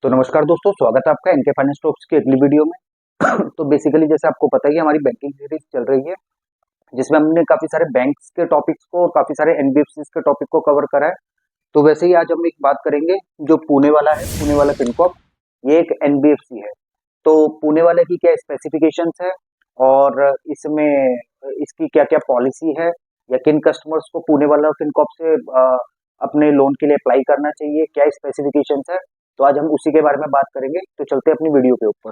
तो नमस्कार दोस्तों, स्वागत है आपका एनके फाइनेंस टॉक्स की अगली वीडियो में। तो बेसिकली जैसे आपको पता है कि हमारी बैंकिंग सीरीज चल रही है, जिसमें हमने काफी सारे बैंक्स के टॉपिक्स को और काफी सारे एनबीएफसीज के टॉपिक को कवर करा है। तो वैसे ही आज हम एक बात करेंगे जो पुणे वाला है, पुणे वाला फिनकॉर्प। ये एक एनबीएफसी है। तो पुणे वाले की क्या स्पेसिफिकेशंस है और इसमें इसकी क्या क्या पॉलिसी है, या किन कस्टमर्स को पुणे वाला फिनकॉर्प से अपने लोन के लिए अप्लाई करना चाहिए, क्या स्पेसिफिकेशंस है। तो आज हम उसी के बारे में बात करेंगे। तो चलते हैं अपनी वीडियो के ऊपर।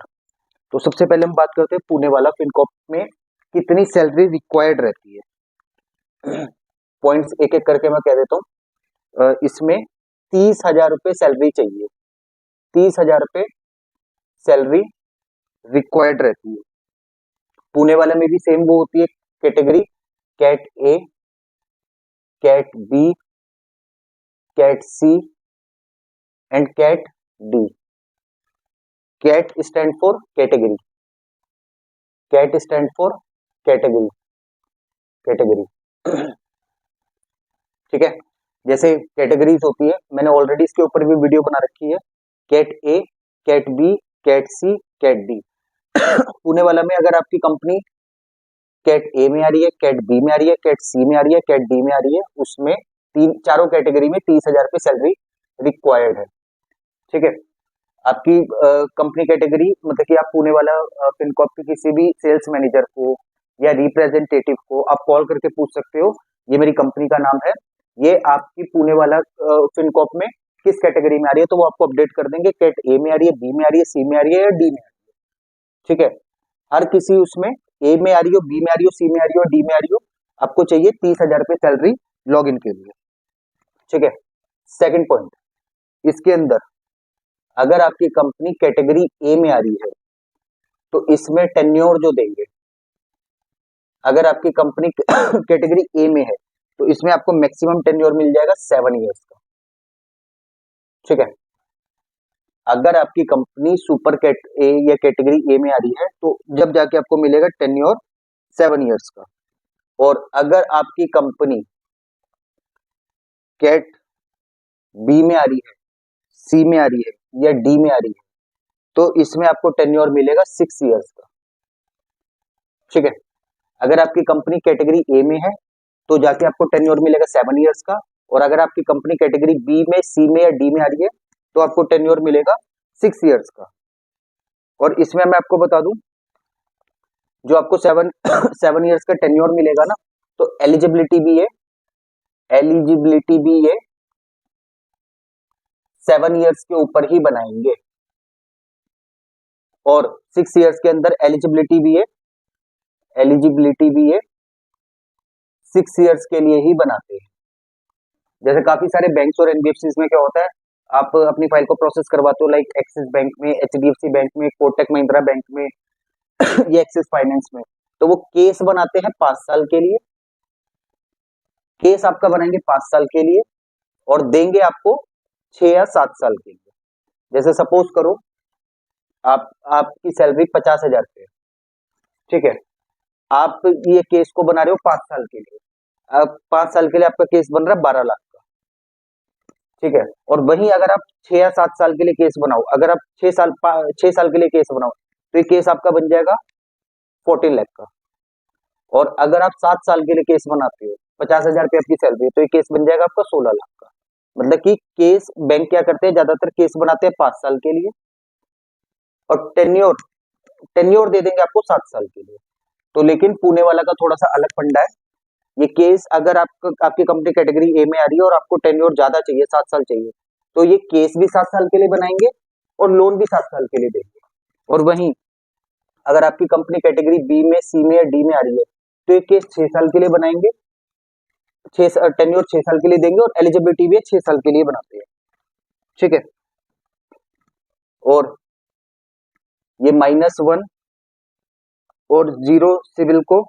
तो सबसे पहले हम बात करते हैं पुणे वाला फिनकॉर्प में कितनी सैलरी रिक्वायर्ड रहती है। पॉइंट्स एक एक करके मैं कह देता हूँ। इसमें 30,000 रुपये सैलरी चाहिए। 30,000 रुपये सैलरी रिक्वायर्ड रहती है। पुणे वाले में भी सेम वो होती है category, cat A, cat B, cat C and cat D. Cat stand for category, cat stand for category, category. ठीक है। जैसे कैटेगरीज होती है, मैंने ऑलरेडी इसके ऊपर भी वीडियो बना रखी है। Cat A, cat B, cat C, cat D. Pune वाला में अगर आपकी कंपनी कैट ए में आ रही है, कैट बी में आ रही है, कैट सी में आ रही है, कैट डी में आ रही है, उसमें चारों कैटेगरी में 30,000 रुपये सैलरी रिक्वायर्ड है। ठीक है। आपकी कंपनी कैटेगरी मतलब कि आप पुणे वाला फिनकॉर्प के किसी भी सेल्स मैनेजर को या रिप्रेजेंटेटिव को आप कॉल करके पूछ सकते हो, ये मेरी कंपनी का नाम है, ये आपकी पुणे वाला फिनकॉर्प में किस कैटेगरी में आ रही है, तो वो आपको अपडेट कर देंगे कैट ए में आ रही है, बी में आ रही है, सी में आ रही है या डी में आ रही है। ठीक है। हर किसी उसमें ए में आ रही हो, बी में आ रही हो, सी में आ रही हो, डी में आ रही हो, आपको चाहिए 30,000 रुपये सैलरी लॉग इन के लिए। ठीक है। सेकंड पॉइंट, इसके अंदर अगर आपकी कंपनी कैटेगरी ए में आ रही है तो इसमें टेन्योर जो देंगे, अगर आपकी कंपनी कैटेगरी ए में है तो इसमें आपको मैक्सिमम टेन्योर मिल जाएगा 7 ईयर्स का। ठीक है। अगर आपकी कंपनी सुपर कैट ए या कैटेगरी ए में आ रही है तो जब जाके आपको मिलेगा टेन्योर 7 ईयर्स का। और अगर आपकी कंपनी कैट बी में आ रही है, सी में आ रही है या डी में आ रही है तो इसमें आपको टेन्योर मिलेगा 6 ईयर्स का। ठीक है। अगर आपकी कंपनी कैटेगरी ए में है तो जाके आपको टेन्योर मिलेगा 7 ईयर्स का। और अगर आपकी कंपनी कैटेगरी बी में, सी में या डी में आ रही है तो आपको टेन्योर मिलेगा 6 ईयर्स का। और इसमें मैं आपको बता दूं, जो आपको 7 ईयर्स का टेन्योर मिलेगा ना, तो एलिजिबिलिटी भी है, एलिजिबिलिटी भी है 7 ईयर्स के ऊपर ही बनाएंगे। और 6 ईयर्स के अंदर एलिजिबिलिटी भी है, एलिजिबिलिटी भी है 6 ईयर्स के लिए ही बनाते हैं। जैसे काफी सारे बैंक्स और एनबीएफसी में क्या होता है, आप अपनी फाइल को प्रोसेस करवाते हो, लाइक एक्सिस बैंक में, एचडीएफसी बैंक में, कोटक महिंद्रा बैंक में या एक्सिस फाइनेंस में, तो वो केस बनाते हैं 5 साल के लिए। केस आपका बनाएंगे 5 साल के लिए और देंगे आपको 6 या 7 साल के लिए। जैसे सपोज करो आपकी सैलरी 50,000 रुपये। ठीक है। आप ये केस को बना रहे हो 5 साल के लिए। अब 5 साल के लिए आपका केस बन रहा है 12 लाख का। ठीक है। और वहीं अगर आप 6 या 7 साल के लिए केस बनाओ, अगर आप 6 साल के लिए केस बनाओ तो ये केस आपका बन जाएगा 14 लाख का। और अगर आप 7 साल के लिए केस बनाते हो, 50,000 रुपये आपकी सैलरी है, तो ये केस बन जाएगा आपका 16 लाख का। मतलब कि केस बैंक क्या करते हैं, ज्यादातर केस बनाते हैं 5 साल के लिए और टेन्योर टेन्योर दे देंगे आपको 7 साल के लिए। तो लेकिन पुणे वाला का थोड़ा सा अलग फंडा है। ये केस अगर आपकी कंपनी कैटेगरी ए में आ रही है और आपको टेन्योर ज्यादा चाहिए, 7 साल चाहिए, तो ये केस भी 7 साल के लिए बनाएंगे और लोन भी 7 साल के लिए देंगे। और वहीं अगर आपकी कंपनी कैटेगरी बी में, सी में या डी में आ रही है तो ये केस 6 साल के लिए बनाएंगे, टेन्योर 6 साल के लिए देंगे और एलिजिबिलिटी भी 6 साल के लिए बनाते हैं। ठीक है। और ये -1 और 0 सिविल को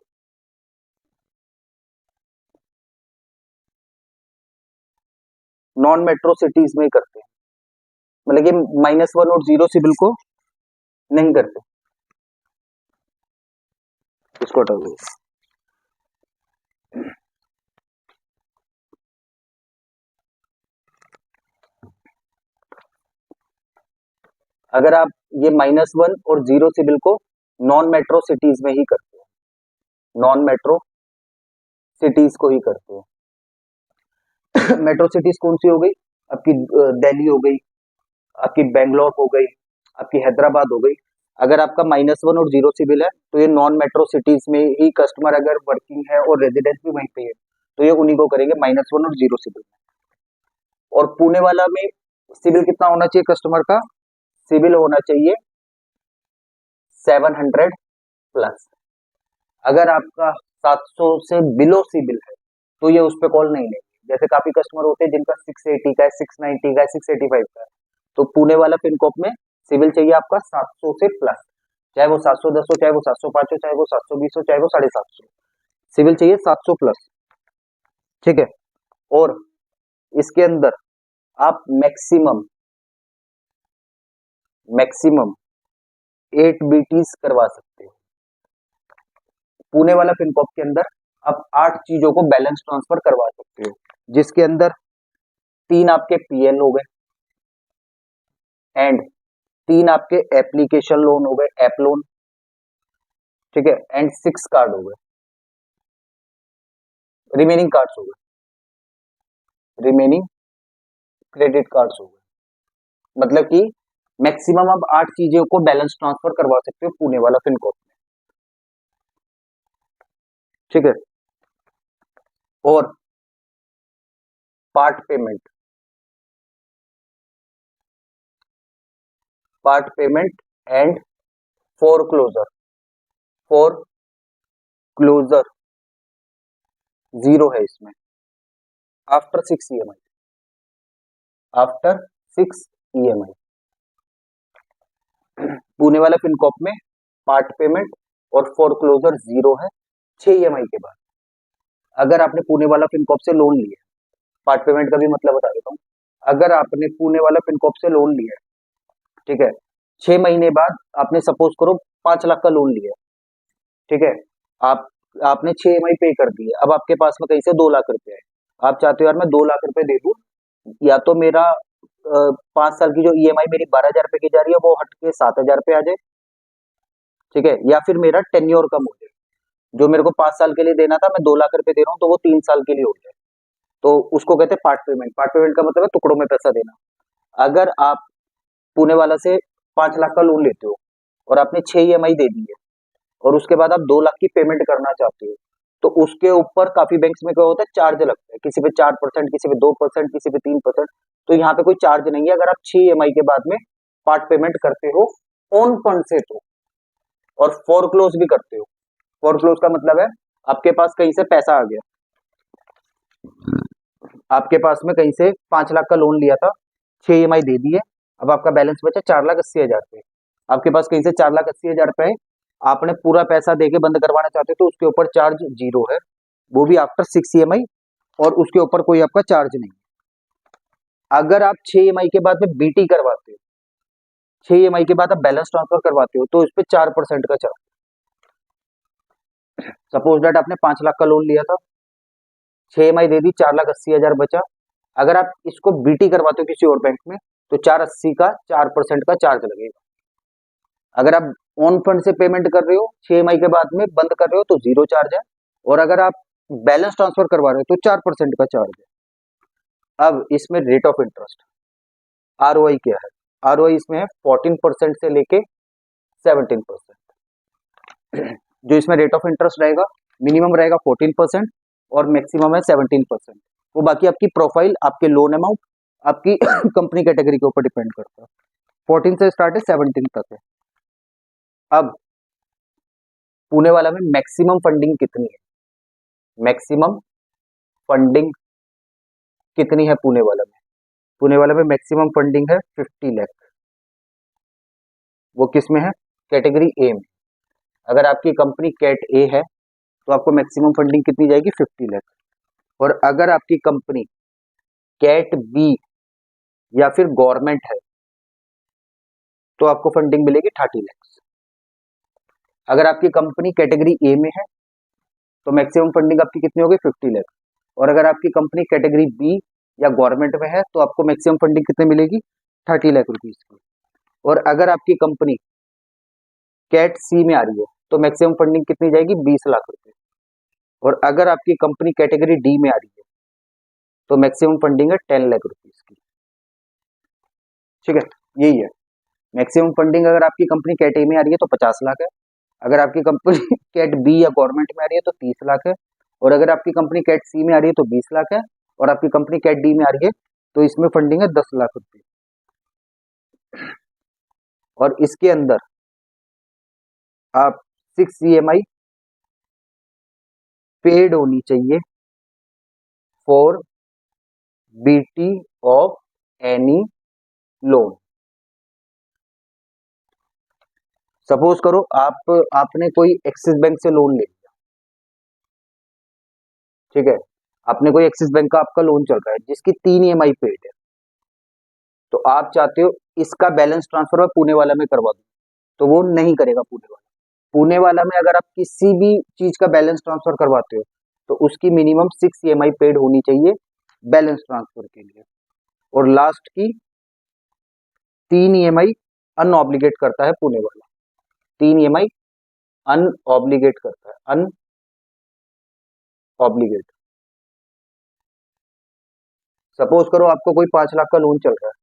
नॉन मेट्रो सिटीज में ही करते हैं। मतलब कि -1 और 0 सिविल को नहीं करते। इसको हटा दो। अगर आप ये -1 और 0 सिविल को नॉन मेट्रो सिटीज में ही करते हो, नॉन मेट्रो सिटीज को ही करते हो। मेट्रो सिटीज कौन सी हो गई? आपकी दिल्ली हो गई, आपकी बेंगलोर हो गई, आपकी हैदराबाद हो गई। अगर आपका -1 और 0 सिविल है तो ये नॉन मेट्रो सिटीज में ही कस्टमर अगर वर्किंग है और रेजिडेंस भी वहीं पे है तो ये उन्हीं को करेंगे -1 और 0 सिविल। और पुणे वाला में सिविल कितना होना चाहिए कस्टमर का? सिविल होना चाहिए 700 प्लस। अगर आपका 700 से बिलो सिविल है तो ये उस पर कॉल नहीं लेंगे। जैसे काफी कस्टमर होते हैं जिनका 680 का है, 690 का है, 685 का है, तो पुणे वाला फिनकॉप में सिविल चाहिए आपका 700 से प्लस, चाहे वो 710 हो, चाहे वो 705 हो, चाहे वो 720 हो, चाहे वो 750, सिविल चाहिए 700 प्लस। ठीक है। और इसके अंदर आप मैक्सिमम 8 बीटीज करवा सकते हो। पुणे वाला फिनकॉप के अंदर आप 8 चीजों को बैलेंस ट्रांसफर करवा सकते हो, जिसके अंदर 3 आपके पीएल हो गए एंड 3 आपके एप्लीकेशन लोन हो गए, ऐप लोन। ठीक है। एंड 6 कार्ड हो गए, रिमेनिंग कार्ड्स हो गए, रिमेनिंग क्रेडिट कार्ड्स हो गए। मतलब कि मैक्सिमम आप 8 चीजों को बैलेंस ट्रांसफर करवा सकते हो पुणे वाला फिनकॉप में। ठीक है। और पार्ट पेमेंट एंड फोरक्लोजर 0 है इसमें। After 6 EMI, after 6 EMI Pune वाला फिनकॉप में पार्ट पेमेंट और फोरक्लोजर 0 है 6 EMI के बाद। अगर आपने पुणे वाला फिनकॉप से लोन लिया, पार्ट पेमेंट का भी मतलब बता देता हूँ। अगर आपने पुणे वाला फिनकॉप से लोन लिया, ठीक है, 6 महीने बाद आपने सपोज करो 5 लाख का लोन लिया, ठीक है, आप आपने 6 EMI पे कर दी है। अब आपके पास में कहीं से 2 लाख रुपए है, आप चाहते हो यार मैं 2 लाख रुपए दे दूं, या तो मेरा 5 साल की जो EMI मेरी 12,000 रुपए की जा रही है वो हट के 7,000 पे आ जाए, ठीक है, या फिर मेरा टेन्योर कम हो जाए, जो मेरे को 5 साल के लिए देना था मैं 2 लाख रुपए दे रहा हूँ तो वो 3 साल के लिए हो जाए, तो उसको कहते हैं पार्ट पेमेंट। पार्ट पेमेंट का मतलब है टुकड़ों में पैसा देना। अगर आप पुणे वाला से 5 लाख का लोन लेते हो और आपने 6 EMI दे दी है और उसके बाद आप 2 लाख की पेमेंट करना चाहते हो, तो उसके ऊपर काफी बैंक्स में क्या होता है, चार्ज लगता है, किसी पे 4%, किसी पे 2%, किसी पे 3%। तो यहाँ पे कोई चार्ज नहीं है अगर आप 6 EMI के बाद में पार्ट पेमेंट करते हो ओन फंड से तो, और फोरक्लोज भी करते हो। फोरक्लोज का मतलब है आपके पास कहीं से पैसा आ गया, आपके पास में कहीं से 5 लाख का लोन लिया था, 6 EMI दे दी है, अब आपका बैलेंस बचा 4,80,000 रुपए, आपके पास कहीं से 4,80,000 रुपए, आपने पूरा पैसा देके बंद करवाना चाहते हो तो उसके ऊपर चार्ज 0 है, वो भी आफ्टर 6 EMI, और उसके ऊपर कोई आपका चार्ज नहीं। अगर आप 6 EMI के बाद में बीटी करवाते हो, 6 EMI के बाद आप बैलेंस ट्रांसफर करवाते हो तो इस पे 4% का चार्ज। सपोज दैट आपने 5 लाख का लोन लिया था, 6 EMI दे दी, 4,80,000 बचा। अगर आप इसको बीटी करवाते हो किसी और बैंक में तो 480 का 4% का चार्ज लगेगा। अगर आप ऑन फंड से पेमेंट कर रहे हो 6 EMI के बाद में बंद कर रहे हो तो 0 चार्ज है, और अगर आप बैलेंस ट्रांसफर करवा रहे हो तो 4% का चार्ज है। अब इसमें रेट ऑफ इंटरेस्ट ROI क्या है? ROI इसमें है 14% से लेके 17%। जो इसमें रेट ऑफ इंटरेस्ट रहेगा, मिनिमम रहेगा 14% और मैक्सिमम है 17%। वो बाकी आपकी प्रोफाइल, आपके लोन अमाउंट, आपकी कंपनी कैटेगरी के ऊपर डिपेंड करता है। 14 से स्टार्ट है, 17 तक है। अब पुणे वाला में मैक्सिमम फंडिंग कितनी है? मैक्सिमम फंडिंग कितनी है पुणे वाला में? पुणे वाला में मैक्सिमम फंडिंग है 50 लाख। वो किस में है? कैटेगरी ए में। अगर आपकी कंपनी कैट ए है तो आपको मैक्सिमम फंडिंग कितनी जाएगी? 50 लाख। और अगर आपकी कंपनी कैट बी या फिर गवर्नमेंट है तो आपको फंडिंग मिलेगी 30 लाख। अगर आपकी कंपनी कैटेगरी ए में है तो मैक्सिमम फंडिंग आपकी कितनी होगी? 50 लाख। और अगर आपकी कंपनी कैटेगरी बी या गवर्नमेंट में है तो आपको मैक्सिमम फंडिंग कितने मिलेगी? 30 लाख रुपीज की। और अगर आपकी कंपनी कैट सी में आ रही है तो मैक्सिमम फंडिंग कितनी जाएगी, 20 लाख रुपए। और अगर आपकी कंपनी कैटेगरी डी में आ रही है तो मैक्सिमम फंडिंग है 10 लाख रुपीज की। ठीक है, यही है मैक्सिमम फंडिंग। अगर आपकी कंपनी कैट ए में आ रही है तो 50 लाख है, अगर आपकी कंपनी कैट बी या गवर्नमेंट में आ रही है तो 30 लाख है, और अगर आपकी कंपनी कैट सी में आ रही है तो 20 लाख है, और आपकी कंपनी कैट डी में आ रही है तो इसमें फंडिंग है 10 लाख रुपए। और इसके अंदर आप 6 EMI पेड होनी चाहिए for BT of any loan. Suppose करो आपने कोई एक्सिस बैंक से लोन ले लिया, ठीक है, आपने कोई एक्सिस बैंक का आपका लोन चल रहा है जिसकी 3 EMI पेड है, तो आप चाहते हो इसका बैलेंस ट्रांसफर मैं पुणे वाला में करवा दूं, तो वो नहीं करेगा पुणे वाला। पुणे वाला में अगर आप किसी भी चीज का बैलेंस ट्रांसफर करवाते हो तो उसकी मिनिमम 6 EMI पेड होनी चाहिए बैलेंस ट्रांसफर के लिए, और लास्ट की 3 EMI अनऑब्लिगेट करता है पुणे वाला। 3 EMI अनऑब्लिगेट करता है, अनऑब्लिगेट। सपोज करो आपको कोई 5 लाख का लोन चल रहा है,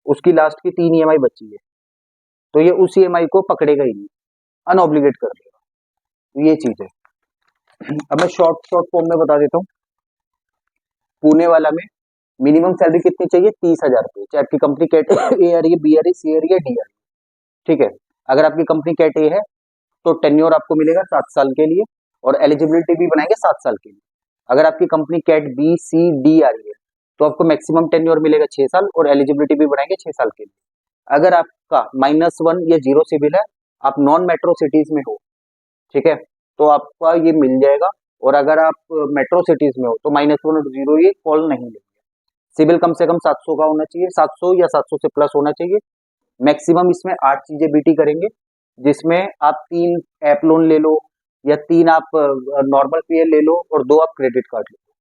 उसकी लास्ट की 3 EMI बची है, तो ये उस EMI को पकड़ेगा ही नहीं, अनऑब्लिगेट कर देगा। तो ये चीज है। अब मैं शॉर्ट फॉर्म में बता देता हूँ। पुणे वाला में मिनिमम सैलरी कितनी चाहिए, 30,000 रुपये, चाहे आपकी कंपनी कैट ए आ रही है, बी आ रही है, सी आ रही है, डी आ रही है। ठीक है, अगर आपकी कंपनी कैट ए है तो टेन्योर आपको मिलेगा 7 साल के लिए, और एलिजिबिलिटी भी बनाएंगे 7 साल के लिए। अगर आपकी company cat B C D आ रही है तो आपको मैक्सिमम टेन्योर मिलेगा 6 साल, और एलिजिबिलिटी भी बनाएंगे 6 साल के लिए। अगर आपका -1 या 0 सिविल है, आप नॉन मेट्रो सिटीज में हो, ठीक है, तो आपका ये मिल जाएगा। और अगर आप मेट्रो सिटीज में हो तो -1 और 0 ये कॉल नहीं लेंगे। सिविल कम से कम 700 का होना चाहिए, 700 या 700 से प्लस होना चाहिए। मैक्सिमम इसमें 8 चीजें बीटी करेंगे, जिसमें आप 3 ऐप लोन ले लो, या 3 आप नॉर्मल पीएल ले लो, और 2 आप क्रेडिट कार्ड ले लो।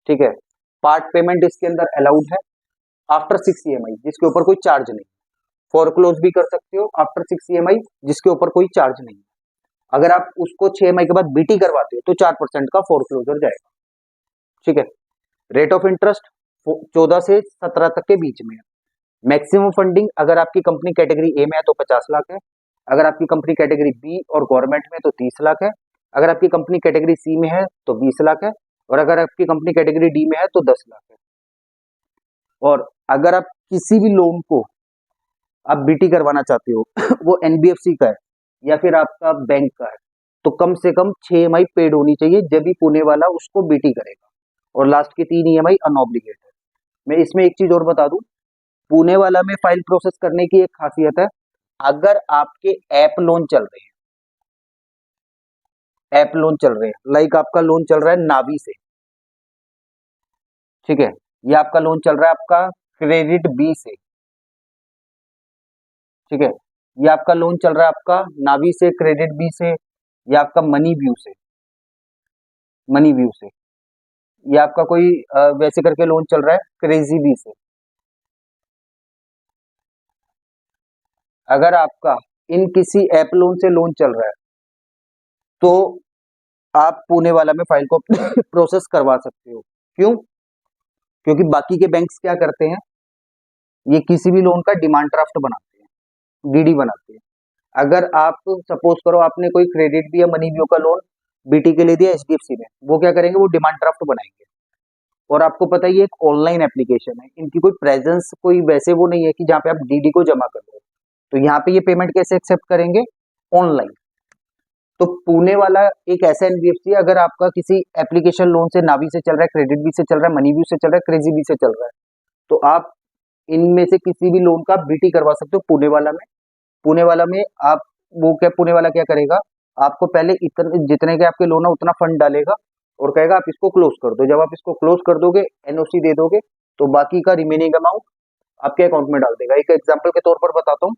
ठीक है, पार्ट पेमेंट इसके अंदर अलाउड है आफ्टर 6 EMI, जिसके ऊपर कोई चार्ज नहीं। फोरक्लोज भी कर सकते हो आफ्टर 6 EMI, जिसके ऊपर कोई चार्ज नहीं। अगर आप उसको 6 EMI के बाद बीटी करवाते हो तो 4% का फोरक्लोजर जाएगा। ठीक है, रेट ऑफ इंटरेस्ट 14 से 17 तक के बीच में है। मैक्सिमम फंडिंग अगर आपकी कंपनी कैटेगरी ए में है तो 50 लाख है, अगर आपकी कंपनी कैटेगरी बी और गवर्नमेंट में तो 30 लाख है, अगर आपकी कंपनी कैटेगरी सी में है तो 20 लाख है, और अगर आपकी कंपनी कैटेगरी डी में है तो 10 लाख है। और अगर आप किसी भी लोन को आप बीटी करवाना चाहते हो वो एनबीएफसी का है या फिर आपका बैंक का है, तो कम से कम 6 EMI पेड होनी चाहिए, जब भी पुणे वाला उसको बीटी करेगा, और लास्ट की 3 EMI अनऑब्लिगेट है। मैं इसमें एक चीज और बता दूं, पुणे वाला में फाइल प्रोसेस करने की एक खासियत है। अगर आपके ऐप लोन चल रहे हैं, ऐप लोन चल रहे हैं, लाइक आपका लोन चल रहा है नावी से, ठीक है, ये आपका लोन चल रहा है आपका क्रेडिट बी से, ठीक है, ये आपका लोन चल रहा है आपका नावी से, क्रेडिट बी से, या आपका मनी व्यू से, मनी व्यू से, या आपका कोई वैसे करके लोन चल रहा है क्रेजी बी से। अगर आपका इन किसी ऐप लोन से लोन चल रहा है तो आप पुणे वाला में फाइल को प्रोसेस करवा सकते हो। क्यों? क्योंकि बाकी के बैंक्स क्या करते हैं, ये किसी भी लोन का डिमांड ड्राफ्ट बनाते हैं, डीडी बनाते हैं। अगर आप सपोज करो आपने कोई क्रेडिट भी या मनी व्यू का लोन बीटी के लिए दिया एचडीएफसी में, वो क्या करेंगे, वो डिमांड ड्राफ्ट बनाएंगे। और आपको पता ही है एक ऑनलाइन एप्लीकेशन है, इनकी कोई प्रेजेंस कोई वैसे वो नहीं है कि जहाँ पे आप डीडी को जमा कर दो, तो यहाँ पे ये पेमेंट कैसे एक्सेप्ट करेंगे, ऑनलाइन। तो पुणे वाला एक ऐसा एनबीएफसी है, अगर आपका किसी एप्लीकेशन लोन से नावी से चल रहा है, क्रेडिट बी से चल रहा है, मनी व्यू से चल रहा है, क्रेजी बी से चल रहा है, तो आप इनमें से किसी भी लोन का बीटी करवा सकते हो पुणे वाला में। पुणे वाला में आप वो क्या, पुणे वाला क्या करेगा, आपको पहले इतने जितने के आपके लोन है उतना फंड डालेगा और कहेगा आप इसको क्लोज कर दो। जब आप इसको क्लोज कर दोगे, एनओसी दे दोगे, तो बाकी का रिमेनिंग अमाउंट आपके अकाउंट में डाल देगा। एक एग्जांपल के तौर पर बताता हूँ,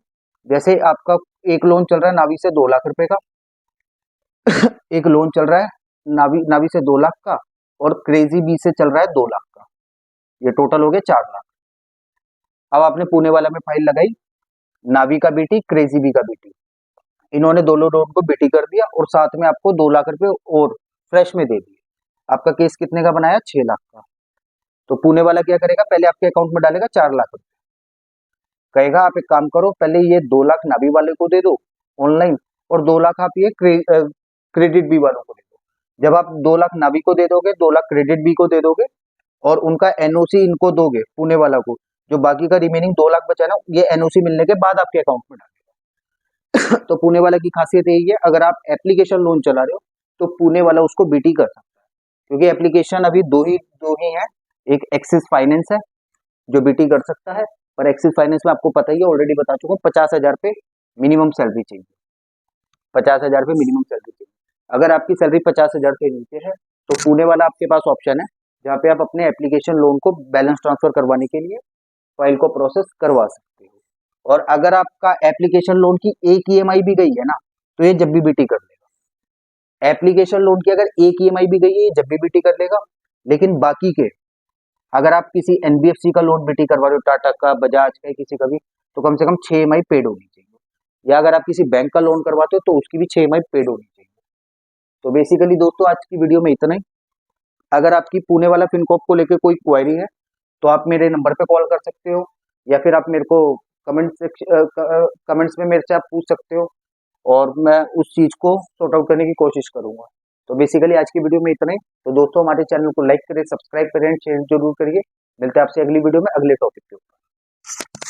जैसे आपका एक लोन चल रहा है नावी से 2 लाख रुपए का, एक लोन चल रहा है नावी से 2 लाख का, और क्रेजी बी से चल रहा है 2 लाख का, ये टोटल हो गया 4 लाख। अब आपने पुणे वाला में फाइल लगाई, नावी का बीटी, क्रेजी बी का बीटी, इन्होंने दोनों लोन को बीटी कर दिया और साथ में आपको 2 लाख रुपए और फ्रेश में दे दिए। आपका केस कितने का बनाया? 6 लाख का। तो पुणे वाला क्या करेगा? पहले आपके अकाउंट में डालेगा 4 लाख रुपए, कहेगा आप एक काम करो, पहले ये 2 लाख नाभी वाले को दे दो ऑनलाइन, और 2 लाख आप ये क्रेडिट बी वालों को दे दो। जब आप 2 लाख नाभी को दे दोगे, 2 लाख क्रेडिट बी को दे दोगे, और उनका एनओसी इनको दोगे पुणे वाला को, जो बाकी का रिमेनिंग 2 लाख बचा ना, ये एनओसी मिलने के बाद आपके अकाउंट में डालेगा। तो पुणे वाला की खासियत यही है, अगर आप एप्लीकेशन लोन चला रहे हो तो पुणे वाला उसको बीटी कर सकता है, क्योंकि एप्लीकेशन अभी दो ही है। एक एक्सिस फाइनेंस है जो बीटी कर सकता है, और एक्सिस फाइनेंस में आपको पता ही है, ऑलरेडी बता चुका हूँ, 50,000 पे मिनिमम सैलरी चाहिए। 50,000 पे मिनिमम सैलरी चाहिए। अगर आपकी सैलरी 50,000 से नीचे है तो पुणे वाला आपके पास ऑप्शन है, जहाँ पे आप अपने एप्लीकेशन लोन को बैलेंस ट्रांसफर करवाने के लिए फाइल को प्रोसेस करवा सकते हो। और अगर आपका एप्लीकेशन लोन की एक ईएमआई भी गई है ना, तो ये जब भी बीटी कर लेगा। एप्लीकेशन लोन की अगर एक ईएमआई भी गई है, ये जब भी बीटी कर लेगा। लेकिन बाकी के, अगर आप किसी एनबीएफसी का लोन बीटी करवा रहे हो, टाटा का, बजाज का, किसी का भी, तो कम से कम 6 ईएमआई पेड होनी चाहिए। या अगर आप किसी बैंक का लोन करवाते हो तो उसकी भी 6 ईएमआई पेड होनी चाहिए। तो बेसिकली दोस्तों आज की वीडियो में इतना ही। अगर आपकी पुणे वाला फिनकॉप को लेकर कोई क्वेरी है तो आप मेरे नंबर पे कॉल कर सकते हो, या फिर आप मेरे को कमेंट्स में मेरे से आप पूछ सकते हो, और मैं उस चीज को सॉर्ट आउट करने की कोशिश करूंगा। तो बेसिकली आज की वीडियो में इतना ही। तो दोस्तों हमारे चैनल को लाइक करें, सब्सक्राइब करें, शेयर जरूर करिए। मिलते हैं आपसे अगली वीडियो में अगले टॉपिक के ऊपर।